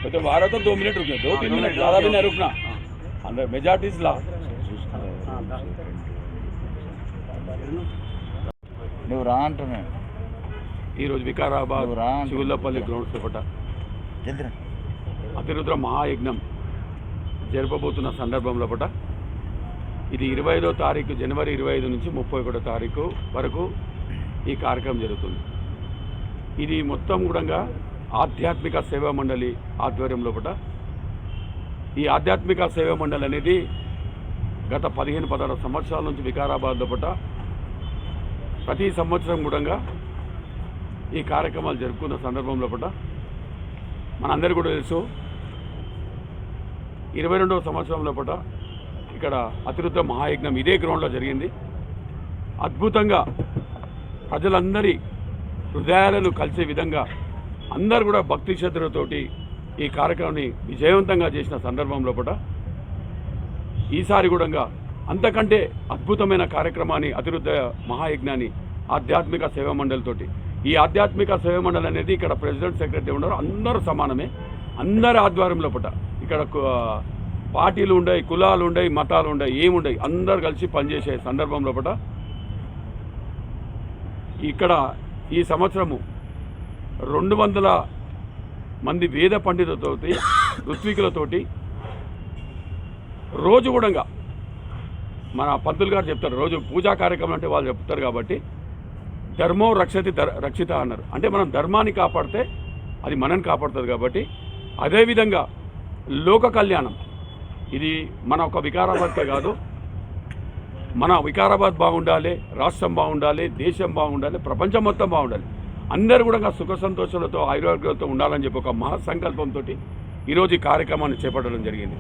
तो 12 तो 2 मिनट रुके, 2-3 मिनट ज़्यादा भी नहीं रुकना। अंदर मेजॉरिटीज ला నువ్వు రా అంటున్నా ఈరోజు వికారాబాద్ నువ్వు రా అంటున్నా. శివులపల్లి గ్రౌండ్స్ లోపల జల్దీ రా. అతిరుద్ర మహాయజ్ఞం జరపబోతున్న సందర్భంలో పట ఇది 25వ తారీఖు జనవరి 25 నుంచి 31వ తారీఖు వరకు ఈ కార్యక్రమం జరుగుతుంది. ఇది మొత్తం కూడా ఆధ్యాత్మిక సేవా మండలి ఆధ్వర్యంలో పట ఈ ఆధ్యాత్మిక సేవా మండలి అనేది గత 15-16 సంవత్సరాల నుంచి వికారాబాద్లో పట ప్రతి సంవత్సరం కూడా ఈ కార్యక్రమాలు జరుపుకున్న సందర్భంలో పట మనందరికీ కూడా తెలుసు 22వ సంవత్సరంలో పట ఇక్కడ అతిరుద్ర మహాయజ్ఞం ఇదే గ్రౌండ్లో జరిగింది. అద్భుతంగా ప్రజలందరి హృదయాలను కలిసే విధంగా అందరూ కూడా భక్తి శ్రద్ధలతోటి ఈ కార్యక్రమాన్ని విజయవంతంగా చేసిన సందర్భంలో పట ఈసారి కూడా అంతకంటే అద్భుతమైన కార్యక్రమాన్ని అతిరుద్ర మహాయజ్ఞాన్ని ఆధ్యాత్మిక సేవా మండలితోటి ఈ ఆధ్యాత్మిక సేవా మండలి అనేది ఇక్కడ ప్రెసిడెంట్ సెక్రటరీ ఉన్నారు, అందరూ సమానమే, అందరి ఆధ్వర్యంలో పట ఇక్కడ పార్టీలు ఉండయి, కులాలు ఉండయి, మతాలు ఉండయి, ఏముండయి, అందరు కలిసి పనిచేసే సందర్భంలో పట ఇక్కడ ఈ సంవత్సరము 200 మంది వేద పండితులతోటి ఋత్వికులతోటి రోజు కూడా మన పంతులు గారు చెప్తారు, రోజు పూజా కార్యక్రమం అంటే వాళ్ళు చెప్తారు కాబట్టి ధర్మో రక్షిత అన్నారు. అంటే మనం ధర్మాన్ని కాపాడితే అది మనని కాపాడుతుంది కాబట్టి అదేవిధంగా లోక కళ్యాణం ఇది మన ఒక వికారాబాద్కే కాదు, మన వికారాబాద్ బాగుండాలి, రాష్ట్రం బాగుండాలి, దేశం బాగుండాలి, ప్రపంచం మొత్తం బాగుండాలి, అందరూ కూడా సుఖ సంతోషాలతో ఆయుర్వేదంతో ఉండాలని చెప్పి ఒక మహాసంకల్పంతో ఈరోజు ఈ కార్యక్రమాన్ని చేపట్టడం జరిగింది.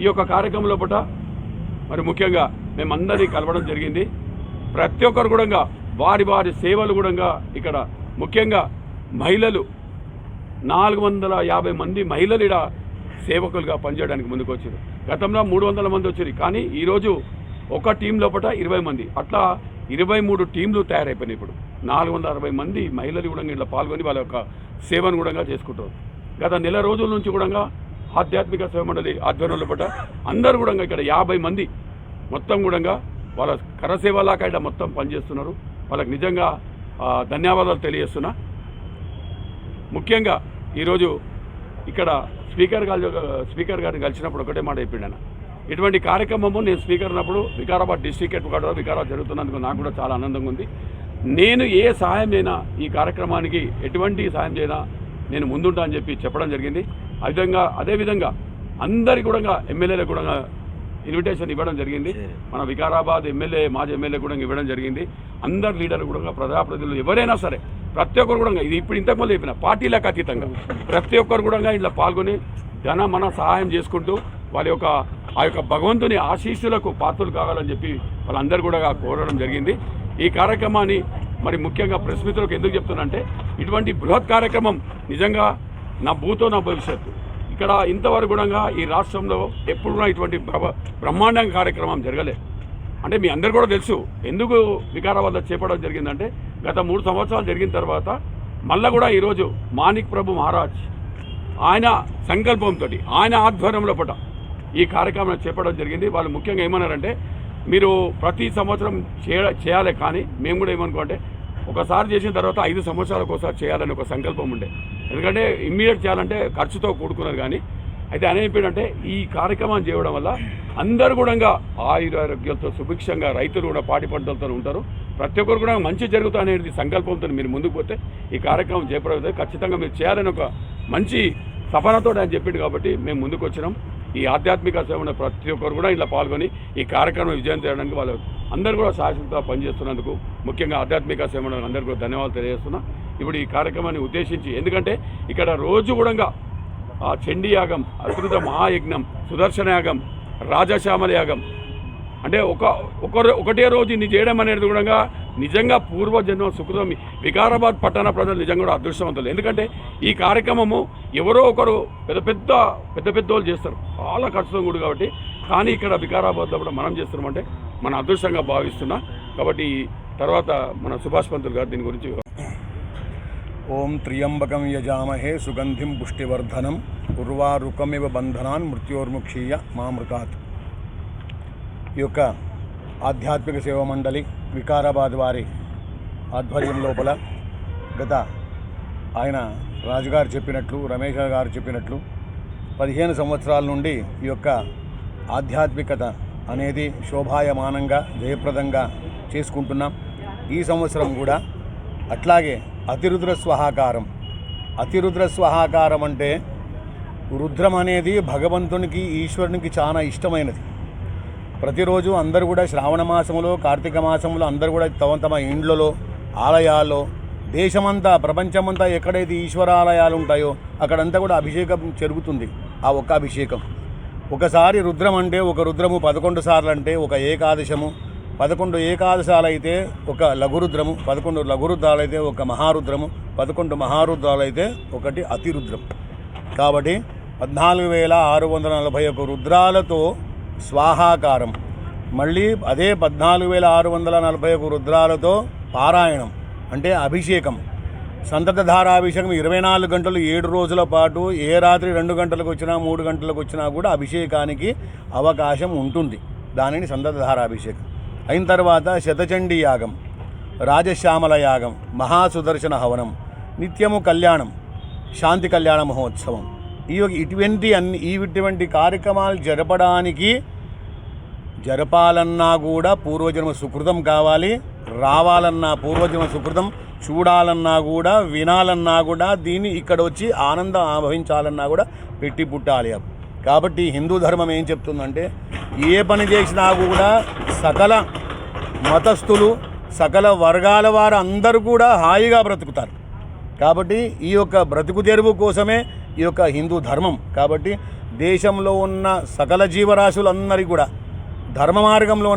ఈ యొక్క కార్యక్రమంలో పట మరి ముఖ్యంగా మేమందరినీ కలవడం జరిగింది. ప్రతి ఒక్కరు కూడా వారి వారి సేవలు కూడా ఇక్కడ ముఖ్యంగా మహిళలు 450 మంది మహిళలు ఇక్కడ సేవకులుగా పనిచేయడానికి ముందుకు వచ్చారు. గతంలో 300 మంది వచ్చారు, కానీ ఈరోజు ఒక టీం లోపల 20 మంది, అట్లా 23 టీంలు తయారైపోయినాయి. ఇప్పుడు 460 మంది మహిళలు కూడా ఇలా పాల్గొని వాళ్ళ యొక్క సేవను కూడా చేసుకుంటారు. గత నెల రోజుల నుంచి కూడా ఆధ్యాత్మిక సేవ మండలి ఆధ్వర్యంలో పట అందరూ కూడా ఇక్కడ 50 మంది మొత్తం కూడా వాళ్ళ కరసేవలాగా ఇక్కడ మొత్తం పనిచేస్తున్నారు. వాళ్ళకి నిజంగా ధన్యవాదాలు తెలియజేస్తున్నా. ముఖ్యంగా ఈరోజు ఇక్కడ స్పీకర్ గారిని కలిసినప్పుడు ఒకటే మాట చెప్పిండు. ఇటువంటి కార్యక్రమము నేను స్పీకర్ ఉన్నప్పుడు Vikarabad district head quarter Vikarabad జరుగుతున్నందుకు నాకు కూడా చాలా ఆనందంగా ఉంది. నేను ఏ సహాయం చేయనా ఈ కార్యక్రమానికి ఎటువంటి సహాయం చేయనా నేను ముందుంటా అని చెప్పి చెప్పడం జరిగింది. అదేవిధంగా అందరికీ కూడా ఎమ్మెల్యేలకు కూడా ఇన్విటేషన్ ఇవ్వడం జరిగింది. మన వికారాబాద్ ఎమ్మెల్యే మాజీ ఎమ్మెల్యే కూడా ఇవ్వడం జరిగింది. అందరు లీడర్లు కూడా ప్రజాప్రతినిధులు ఎవరైనా సరే ప్రతి ఒక్కరు కూడా ఇది ఇప్పుడు ఇంతకుముందు చెప్పిన పార్టీలకు అతీతంగా ప్రతి ఒక్కరు కూడా ఇలా పాల్గొని మన సహాయం చేసుకుంటూ వాళ్ళ యొక్క ఆ యొక్క భగవంతుని ఆశీస్సులకు పాత్రలు కావాలని చెప్పి వాళ్ళందరూ కూడా కోరడం జరిగింది. ఈ కార్యక్రమాన్ని మరి ముఖ్యంగా ప్రెస్ మిత్రులకు ఎందుకు చెప్తున్నా ఇటువంటి బృహత్ కార్యక్రమం నిజంగా నా భూతో నా భవిష్యత్తు ఇక్కడ ఇంతవరకు కూడా ఈ రాష్ట్రంలో ఎప్పుడు కూడా ఇటువంటి బ్రహ్మాండంగా కార్యక్రమం జరగలేదు. అంటే మీ అందరు కూడా తెలుసు ఎందుకు వికారాబాద్లో చేపట్టడం జరిగిందంటే గత 3 సంవత్సరాలు జరిగిన తర్వాత మళ్ళీ కూడా ఈరోజు మాణిక్ ప్రభు మహారాజ్ ఆయన సంకల్పంతో ఆయన ఆధ్వర్యంలో పట ఈ కార్యక్రమం చేపట్టడం జరిగింది. వాళ్ళు ముఖ్యంగా ఏమన్నారంటే మీరు ప్రతి సంవత్సరం చేయాలి, కానీ మేము కూడా ఏమనుకోంటే ఒకసారి చేసిన తర్వాత 5 సంవత్సరాలకు ఒకసారి చేయాలని ఒక సంకల్పం ఉండే. ఎందుకంటే ఇమ్మీడియట్ చేయాలంటే ఖర్చుతో కూడుకున్నది. కానీ అయితే అనేంటంటే ఈ కార్యక్రమం చేయడం వల్ల అందరూ కూడా ఆయురారోగ్యాలతో సుభిక్షంగా రైతులు కూడా పాడి పంటలతో ఉంటారు. ప్రతి ఒక్కరు కూడా మంచి జరుగుతా అనేది సంకల్పంతో మీరు ముందుకు పోతే ఈ కార్యక్రమం చేపడితే ఖచ్చితంగా మీరు చేయాలని ఒక మంచి సఫలతో ఆయన చెప్పిండు. కాబట్టి మేము ముందుకు వచ్చినాం. ఈ ఆధ్యాత్మిక సేవను ప్రతి ఒక్కరు కూడా ఇలా పాల్గొని ఈ కార్యక్రమం విజయం చేయడానికి వాళ్ళు అందరూ కూడా శాశ్వతంగా పనిచేస్తున్నందుకు ముఖ్యంగా ఆధ్యాత్మిక సేవను అందరూ కూడా ధన్యవాదాలు తెలియజేస్తున్నా. ఇప్పుడు ఈ కార్యక్రమాన్ని ఉద్దేశించి ఎందుకంటే ఇక్కడ రోజు కూడా చండీ యాగం, అతిరుద్ర మహాయజ్ఞం, సుదర్శన యాగం, రాజశ్యామల యాగం అంటే ఒకటే రోజు ఇన్ని చేయడం అనేది కూడా నిజంగా పూర్వజన్మ సుకృతం. వికారాబాద్ పట్టణ ప్రజలు నిజంగా కూడా అదృష్టవంతులు. ఎందుకంటే ఈ కార్యక్రమము ఎవరో ఒకరు పెద్ద వాళ్ళు చేస్తారు, చాలా ఖర్చుతో కూడు కాబట్టి. కానీ ఇక్కడ వికారాబాద్లో కూడా మనం చేస్తున్నామంటే మన అదృష్టంగా భావిస్తున్నా. కాబట్టి తర్వాత మన సుభాష్ పంతులు గారు దీని గురించి ఓం త్ర్యంబకం యజామహే సుగంధిం పుష్టివర్ధనం ఉర్వారుకమివ బంధనాన్ మృత్యోర్ముక్షీయ మామృతాత్. ఈ యొక్క ఆధ్యాత్మిక సేవా మండలి వికారాబాద్ వారి ఆధ్వర్యం లోపల గత ఆయన రాజుగారు చెప్పినట్లు, రమేష్ గారు చెప్పినట్లు 15 సంవత్సరాల నుండి ఈ యొక్క ఆధ్యాత్మికత అనేది శోభాయమానంగా జయప్రదంగా చేసుకుంటున్నాం. ఈ సంవత్సరం కూడా అట్లాగే అతిరుద్ర స్వహాకారం. అతిరుద్ర స్వహాకారం అంటే రుద్రం అనేది భగవంతునికి, ఈశ్వరునికి చాలా ఇష్టమైనది. ప్రతిరోజు అందరూ కూడా శ్రావణ మాసంలో, కార్తీక మాసంలో అందరూ కూడా తమ ఇండ్లలో, ఆలయాల్లో, దేశమంతా, ప్రపంచమంతా ఎక్కడైతే ఈశ్వరాలయాలు ఉంటాయో అక్కడంతా కూడా అభిషేకం జరుగుతుంది. ఆ ఒక్క అభిషేకం ఒకసారి రుద్రం అంటే ఒక రుద్రము 11 సార్లు అంటే ఒక ఏకాదశము, 11 ఏకాదశాలు అయితే ఒక లఘురుద్రము, 11 లఘురుద్రాలు అయితే ఒక మహారుద్రము, 11 మహారుద్రాలు అయితే ఒకటి అతిరుద్రం. కాబట్టి 14,641 రుద్రాలతో స్వాహాకారం, మళ్ళీ అదే 14,641 రుద్రాలతో పారాయణం అంటే అభిషేకం, సంతత ధారాభిషేకం 24 గంటలు 7 రోజుల పాటు, ఏ రాత్రి 2 గంటలకు వచ్చినా 3 గంటలకు వచ్చినా కూడా అభిషేకానికి అవకాశం ఉంటుంది. దానిని సంతత ధారాభిషేకం అయిన తర్వాత శతచండీ యాగం, రాజశ్యామల యాగం, మహాసుదర్శన హవనం, నిత్యము కళ్యాణం, శాంతి కళ్యాణ మహోత్సవం, ఇటువంటి కార్యక్రమాలు జరపాలన్నా కూడా పూర్వజన్మ సుకృతం కావాలి. రావాలన్నా పూర్వజన్మ సుకృతం, చూడాలన్నా కూడా, వినాలన్నా కూడా, దీన్ని ఇక్కడ వచ్చి ఆనందం అనుభవించాలన్నా కూడా పెట్టి పుట్టాలి. కాబట్టి హిందూ ధర్మం ఏం చెప్తుందంటే ఏ పని చేసినా కూడా సకల మతస్థులు, సకల వర్గాల వారు అందరూ కూడా హాయిగా బ్రతుకుతారు. కాబట్టి ఈ యొక్క బ్రతుకు తెరువు కోసమే ఈ యొక్క హిందూ ధర్మం. కాబట్టి దేశంలో ఉన్న సకల జీవరాశులందరికీ కూడా ధర్మ మార్గంలో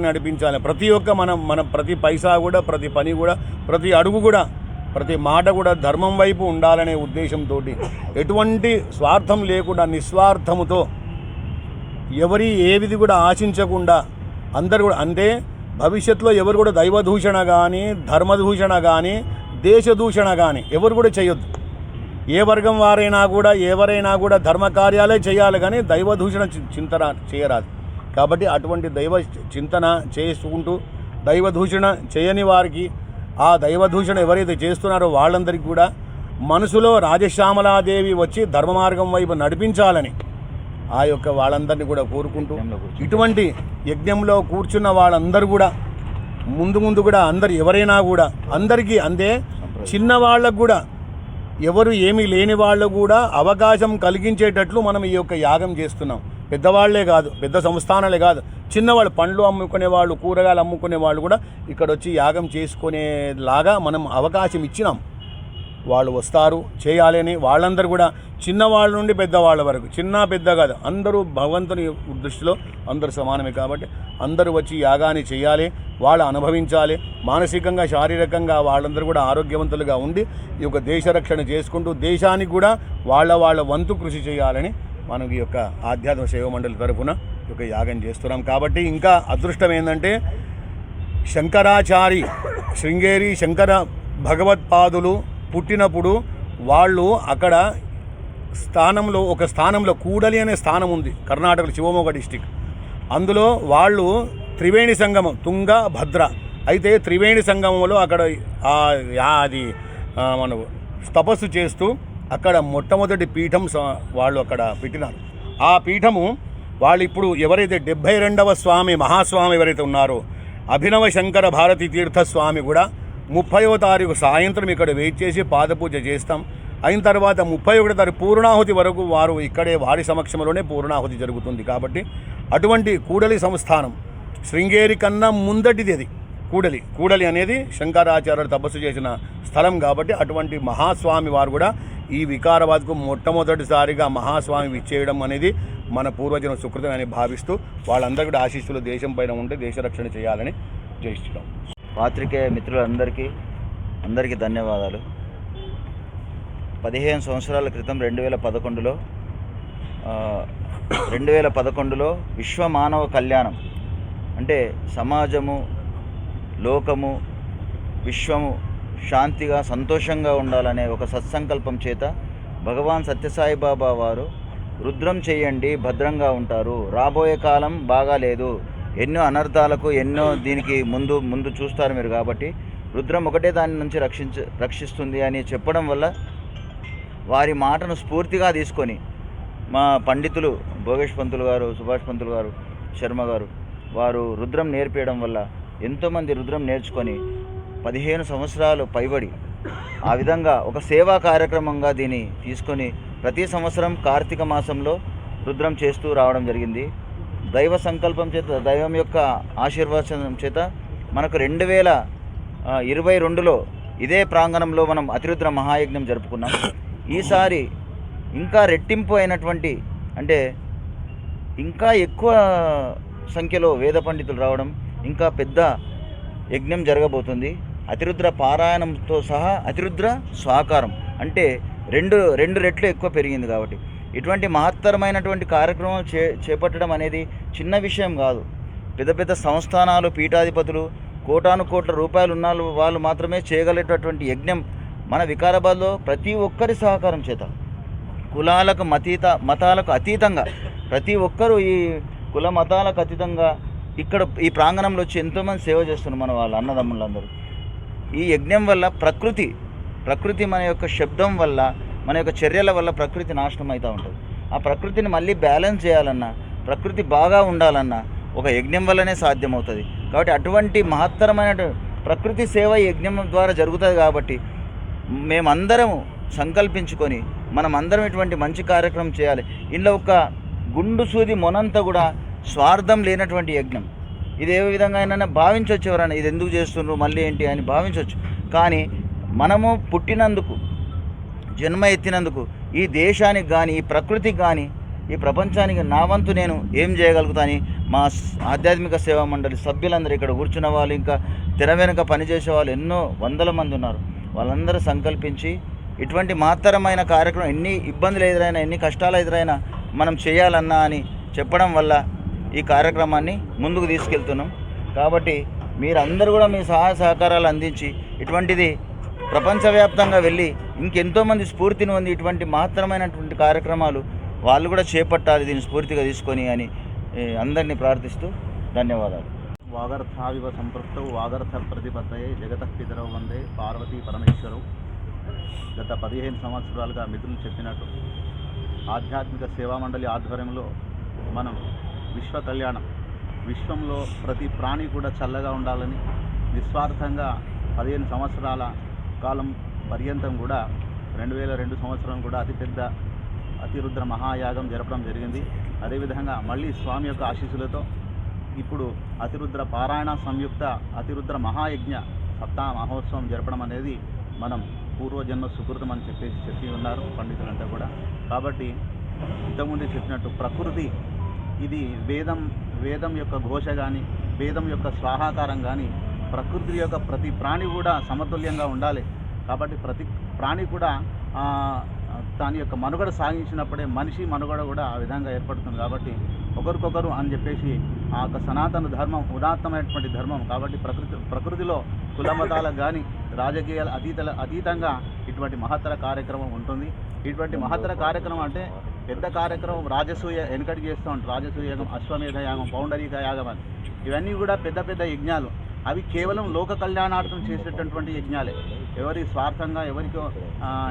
నడిపించాలి. ప్రతి ఒక్క మన ప్రతి పైసా కూడా, ప్రతి పని కూడా, ప్రతి అడుగు కూడా, ప్రతి మాట కూడా ధర్మం వైపు ఉండాలనే ఉద్దేశంతో ఎటువంటి స్వార్థం లేకుండా నిస్వార్థముతో ఎవరి ఏవిది కూడా ఆశించకుండా అందరు కూడా, అంటే భవిష్యత్తులో ఎవరు కూడా దైవదూషణ కానీ, ధర్మదూషణ కానీ, దేశదూషణ కానీ ఎవరు కూడా చేయొద్దు. ఏ వర్గం వారైనా కూడా, ఎవరైనా కూడా ధర్మకార్యాలే చేయాలి కానీ దైవదూషణ చింతన చేయరాదు. కాబట్టి అటువంటి దైవ చింతన చేసుకుంటూ దైవదూషణ చేయని వారికి, ఆ దైవదూషణ ఎవరైతే చేస్తున్నారో వాళ్ళందరికీ కూడా మనసులో రాజశ్యామలాదేవి వచ్చి ధర్మ మార్గం వైపు నడిపించాలని ఆ యొక్క వాళ్ళందరినీ కూడా కోరుకుంటూ, ఇటువంటి యజ్ఞంలో కూర్చున్న వాళ్ళందరూ కూడా ముందు కూడా అందరు ఎవరైనా కూడా అందరికీ, అంటే చిన్నవాళ్ళకు కూడా, ఎవరు ఏమీ లేని వాళ్ళు కూడా అవకాశం కలిగించేటట్లు మనం ఈ యొక్క యాగం చేస్తున్నాం. పెద్దవాళ్లే కాదు, పెద్ద సంస్థానాలే కాదు, చిన్నవాళ్ళు, పండ్లు అమ్ముకునే వాళ్ళు, కూరగాయలు అమ్ముకునే వాళ్ళు కూడా ఇక్కడ వచ్చి యాగం చేసుకునేలాగా మనం అవకాశం ఇచ్చినాం. వాళ్ళు వస్తారు చేయాలి అని. వాళ్ళందరూ కూడా చిన్నవాళ్ళ నుండి పెద్దవాళ్ళ వరకు, చిన్న పెద్ద కాదు, అందరూ భగవంతుని దృష్టిలో అందరూ సమానమే. కాబట్టి అందరూ వచ్చి యాగాన్ని చేయాలి, వాళ్ళు అనుభవించాలి. మానసికంగా, శారీరకంగా వాళ్ళందరూ కూడా ఆరోగ్యవంతులుగా ఉండి ఈ యొక్క దేశ రక్షణ చేసుకుంటూ దేశానికి కూడా వాళ్ళ వంతు కృషి చేయాలని మనం ఈ యొక్క ఆధ్యాత్మిక సేవ మండలి తరఫున ఈ యొక్క యాగం చేస్తున్నాం. కాబట్టి ఇంకా అదృష్టం ఏంటంటే శంకరాచారి, శృంగేరి శంకర భగవత్పాదులు పుట్టినప్పుడు వాళ్ళు అక్కడ ఒక స్థానంలో కూడలి అనే స్థానం ఉంది, కర్ణాటక శివమొగ్గ డిస్టిక్. అందులో వాళ్ళు త్రివేణి సంగమం, తుంగ, భద్ర. అయితే త్రివేణి సంగమంలో అక్కడ అది మనం తపస్సు చేస్తూ అక్కడ మొట్టమొదటి పీఠం వాళ్ళు అక్కడ పెట్టినారు. ఆ పీఠము వాళ్ళు ఇప్పుడు ఎవరైతే 72వ స్వామి, మహాస్వామి ఎవరైతే ఉన్నారో అభినవ శంకర భారతీ తీర్థస్వామి కూడా 30వ తారీఖు సాయంత్రం ఇక్కడ వెయిట్ చేసి పాదపూజ చేస్తాం. అయిన తర్వాత 31వ తారీఖు పూర్ణాహుతి వరకు వారు ఇక్కడే, వారి సమక్షంలోనే పూర్ణాహుతి జరుగుతుంది. కాబట్టి అటువంటి కూడలి సంస్థానం శృంగేరి కన్నా ముందటిది అది. కూడలి అనేది శంకరాచార్యుడు తపస్సు చేసిన స్థలం. కాబట్టి అటువంటి మహాస్వామి వారు కూడా ఈ వికారాబాద్కు మొట్టమొదటిసారిగా మహాస్వామి విచ్చేయడం అనేది మన పూర్వజన సుకృతం అని భావిస్తూ వాళ్ళందరూ కూడా ఆశీస్సులు దేశం పైన ఉంటే దేశ రక్షణ చేయాలని జయిస్తున్నాం. పాత్రికేయ మిత్రులందరికీ ధన్యవాదాలు. 15 సంవత్సరాల క్రితం 2011లో విశ్వ మానవ కళ్యాణం అంటే సమాజము, లోకము, విశ్వము శాంతిగా సంతోషంగా ఉండాలనే ఒక సత్సంకల్పం చేత భగవాన్ సత్యసాయి బాబా వారు రుద్రం చేయండి భద్రంగా ఉంటారు, రాబోయే కాలం బాగాలేదు, ఎన్నో అనర్థాలకు ఎన్నో దీనికి ముందు చూస్తారు మీరు, కాబట్టి రుద్రం ఒకటే దాని నుంచి రక్షిస్తుంది అని చెప్పడం వల్ల వారి మాటను స్ఫూర్తిగా తీసుకొని మా పండితులు భోగేష్ పంతులు గారు, సుభాష్ పంతులు గారు, శర్మ గారు వారు రుద్రం నేర్పించడం వల్ల ఎంతోమంది రుద్రం నేర్చుకొని 15 సంవత్సరాలు పైబడి ఆ విధంగా ఒక సేవా కార్యక్రమంగా దీన్ని తీసుకొని ప్రతి సంవత్సరం కార్తీక మాసంలో రుద్రం చేస్తూ రావడం జరిగింది. దైవ సంకల్పం చేత, దైవం యొక్క ఆశీర్వాదం చేత మనకు 2022లో ఇదే ప్రాంగణంలో మనం అతిరుద్ర మహాయజ్ఞం జరుపుకున్నాం. ఈసారి ఇంకా రెట్టింపు అయినటువంటి, అంటే ఇంకా ఎక్కువ సంఖ్యలో వేద పండితులు రావడం, ఇంకా పెద్ద యజ్ఞం జరగబోతుంది. అతిరుద్ర పారాయణంతో సహా అతిరుద్ర స్వాకారం అంటే రెండు రెట్లు ఎక్కువ పెరిగింది. కాబట్టి ఇటువంటి మహత్తరమైనటువంటి కార్యక్రమం చేపట్టడం అనేది చిన్న విషయం కాదు. పెద్ద పెద్ద సంస్థానాలు, పీఠాధిపతులు, కోటాను కోట్ల రూపాయలు ఉన్న వాళ్ళు మాత్రమే చేయగలిగేటటువంటి యజ్ఞం మన వికారాబాద్లో ప్రతి ఒక్కరి సహకారం చేత, కులాలకు మతాలకు అతీతంగా ప్రతి ఒక్కరూ ఈ కుల మతాలకు అతీతంగా ఇక్కడ ఈ ప్రాంగణంలో వచ్చి ఎంతోమంది సేవ చేస్తున్నారు మన వాళ్ళ అన్నదమ్ములందరూ. ఈ యజ్ఞం వల్ల ప్రకృతి మన యొక్క శబ్దం వల్ల, మన యొక్క చర్యల వల్ల ప్రకృతి నాశనం అవుతూ ఉంటుంది. ఆ ప్రకృతిని మళ్ళీ బ్యాలెన్స్ చేయాలన్నా, ప్రకృతి బాగా ఉండాలన్నా ఒక యజ్ఞం వల్లనే సాధ్యమవుతుంది. కాబట్టి అటువంటి మహత్తరమైన ప్రకృతి సేవ యజ్ఞం ద్వారా జరుగుతుంది. కాబట్టి మేమందరం సంకల్పించుకొని మనమందరం ఇటువంటి మంచి కార్యక్రమం చేయాలి. ఇందులో ఒక గుండు సూది మొనంతా కూడా స్వార్థం లేనటువంటి యజ్ఞం. ఇది ఏ విధంగా అయినా భావించవచ్చు, ఎవరైనా ఇది ఎందుకు చేస్తున్నారు మళ్ళీ ఏంటి అని భావించవచ్చు. కానీ మనము పుట్టినందుకు, జన్మ ఎత్తినందుకు ఈ దేశానికి కానీ, ఈ ప్రకృతికి కానీ, ఈ ప్రపంచానికి నా వంతు నేను ఏం చేయగలుగుతాని మా ఆధ్యాత్మిక సేవా మండలి సభ్యులందరూ, ఇక్కడ కూర్చున్న వాళ్ళు, ఇంకా తెర వెనుక పనిచేసే వాళ్ళు ఎన్నో వందల మంది ఉన్నారు. వాళ్ళందరూ సంకల్పించి ఇటువంటి మహత్తరమైన కార్యక్రమం ఎన్ని ఇబ్బందులు ఎదురైనా, ఎన్ని కష్టాలు ఎదురైనా మనం చేయాలన్నా అని చెప్పడం వల్ల ఈ కార్యక్రమాన్ని ముందుకు తీసుకెళ్తున్నాం. కాబట్టి మీరందరూ కూడా మీ సహాయ సహకారాలు అందించి ఇటువంటిది ప్రపంచవ్యాప్తంగా వెళ్ళి ఇంకెంతోమంది స్ఫూర్తిని పొంది ఇటువంటి మహత్తరమైనటువంటి కార్యక్రమాలు వాళ్ళు కూడా చేపట్టాలి, దీన్ని స్ఫూర్తిగా తీసుకొని అని అందరినీ ప్రార్థిస్తూ ధన్యవాదాలు. వాగర్థావివ సంపృక్తౌ వాగర్థ ప్రతిపత్తయే జగతః పితరౌ వందే పార్వతీ పరమేశ్వరౌ. గత 15 సంవత్సరాలుగా మిత్రులు చెప్పినట్టు ఆధ్యాత్మిక సేవా మండలి ఆధ్వర్యంలో మనం విశ్వ కళ్యాణం, విశ్వంలో ప్రతి ప్రాణి కూడా చల్లగా ఉండాలని నిస్వార్థంగా 15 సంవత్సరాల కాలం పర్యంతం కూడా 2002 సంవత్సరం కూడా అతిపెద్ద అతిరుద్ర మహాయాగం జరపడం జరిగింది. అదేవిధంగా మళ్ళీ స్వామి యొక్క ఆశీస్సులతో ఇప్పుడు అతిరుద్ర పారాయణ సంయుక్త అతిరుద్ర మహాయజ్ఞ సప్తాహ మహోత్సవం జరపడం అనేది మనం పూర్వజన్మ సుకృతం అని చెప్పి ఉన్నారు పండితులంతా కూడా. కాబట్టి ఇంతకుముందు చెప్పినట్టు ప్రకృతి ఇది వేదం యొక్క ఘోష కానీ, వేదం యొక్క స్వాహాకారం కానీ, ప్రకృతి యొక్క ప్రతి ప్రాణి కూడా సమతుల్యంగా ఉండాలి. కాబట్టి ప్రతి ప్రాణి కూడా దాని యొక్క మనుగడ సాగించినప్పుడే మనిషి మనుగడ కూడా ఆ విధంగా ఏర్పడుతుంది. కాబట్టి ఒకరికొకరు అని చెప్పేసి ఆ యొక్క సనాతన ధర్మం ఉదాత్తమైనటువంటి ధర్మం. కాబట్టి ప్రకృతిలో కుల మతాలకు కానీ రాజకీయాల అతీతంగా ఇటువంటి మహత్తర కార్యక్రమం ఉంటుంది. ఇటువంటి మహత్తర కార్యక్రమం అంటే పెద్ద కార్యక్రమం రాజసూయ వెనుకటి చేస్తూ ఉంటారు. రాజసూయ యాగం, అశ్వమేధ యాగం, పౌండరీక యాగం అని ఇవన్నీ కూడా పెద్ద పెద్ద యజ్ఞాలు. అవి కేవలం లోక కళ్యాణార్థం చేసేటటువంటి యజ్ఞాలే, ఎవరి స్వార్థంగా ఎవరికో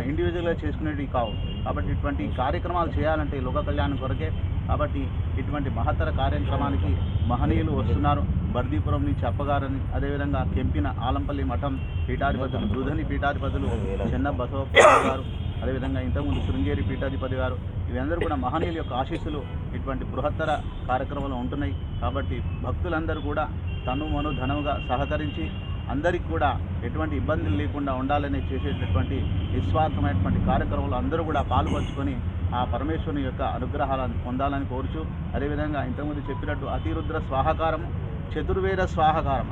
ఇండివిజువల్గా చేసుకునేవి కావు. కాబట్టి ఇటువంటి కార్యక్రమాలు చేయాలంటే లోక కళ్యాణం కొరకే. కాబట్టి ఇటువంటి మహత్తర కార్యక్రమానికి మహనీయులు వస్తున్నారు. బర్దీపురం నుంచి అప్పగారని, అదేవిధంగా కెంపిన ఆలంపల్లి మఠం పీఠాధిపతులు, దుధని పీఠాధిపతులు చెన్న బసవప్ప గారు, అదేవిధంగా ఇంతకుముందు శృంగేరి పీఠాధిపతి గారు, ఇవందరూ కూడా మహనీయుల యొక్క ఆశీస్సులు ఇటువంటి బృహత్తర కార్యక్రమాలు ఉంటున్నాయి. కాబట్టి భక్తులందరూ కూడా తను మను ధనముగా సహకరించి అందరికీ కూడా ఎటువంటి ఇబ్బందులు లేకుండా ఉండాలని చేసేటటువంటి నిస్వార్థమైనటువంటి కార్యక్రమాలు అందరూ కూడా పాల్పంచుకొని ఆ పరమేశ్వరుని యొక్క అనుగ్రహాలను పొందాలని కోరుచు, అదేవిధంగా ఇంతకుముందు చెప్పినట్టు అతిరుద్ర స్వాహకారము, చతుర్వేద స్వాహకారం,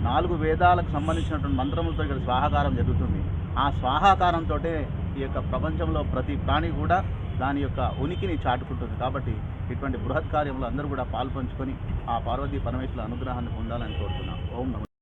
4 వేదాలకు సంబంధించినటువంటి మంత్రములతో ఇక్కడ స్వాహకారం జరుగుతుంది. ఆ స్వాహాకారంతో ఈ యొక్క ప్రపంచంలో ప్రతి ప్రాణి కూడా దాని యొక్క ఉనికిని చాటుకుంటుంది. కాబట్టి ఇటువంటి బృహత్ కార్యంలో అందరూ కూడా పాల్పంచుకొని ఆ పార్వతీ పరమేశ్వరుల అనుగ్రహాన్ని పొందాలని కోరుతున్నాం. ఓం నమః.